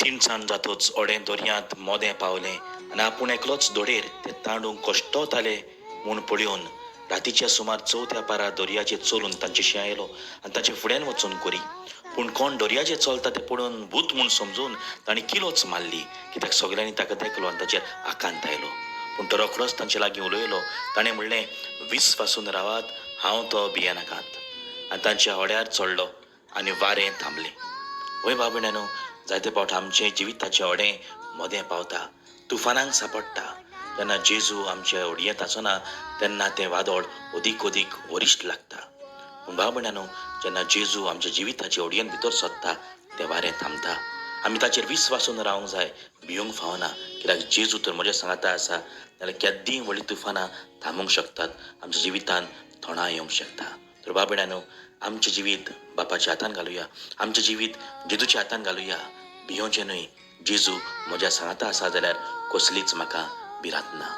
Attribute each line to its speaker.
Speaker 1: थिणसाण जातोच ओडें दर्यांत मोदें पावलें आनी आपूण एकलोच दोडेर ते तांडूंक कोश्टोताले म्हूण पळयोवन रातीच्या सुमार चवथ्या पारा दर्याचेर चलून तांचे शें आयलो आनी ताचे फुड्यान वचून कोरी पूण कोण दर्याचेर चलता तें पळोवन भूत म्हूण समजून तांणी किलोच मारली कित्याक सगल्यांनी ताका देखलो आनी ताचेर आकांत आयलो. पूण तो रोखडोच तांचे लागीं उलयलो. ताणें म्हणलें, विस्वासून रावात, हांव तो भियेनाकात. आनी तांच्या होड्यार चडलो आनी वारें थांबलें. वय बाबड्यानो, जायते फावट आमचें जिविताचें व्हडें मोदें पावता, तुफानांक सांपडटा. जेन्ना जेजू आमच्या होडयेंत आसना तेन्ना तें वादळ ओदीक वरिश्ट लागता. पूण बाबड्यानो, जेन्ना जेजू आमच्या जिविताच्या होडयेंत भितर सोदता तें वारें थांबता. आमी ताचेर विस्वासून रावंक जाय, भिवूंक फावना. कित्याक जेजू तर म्हज्या सांगाता आसा जाल्यार केद्दीं व्हडलीं तुफानां थांबूंक शकतात, आमच्या जिवितांत थोणां येवंक शकता. तर बाबड्यानो, आमचें जिवीत बापाच्या हातान घालुया, आमचें जिवीत जेजूच्या हातान घालुया. भियोचें न्हय, जेजू म्हज्या सांगाता आसा जाल्यार कसलीच म्हाका भिरांत ना.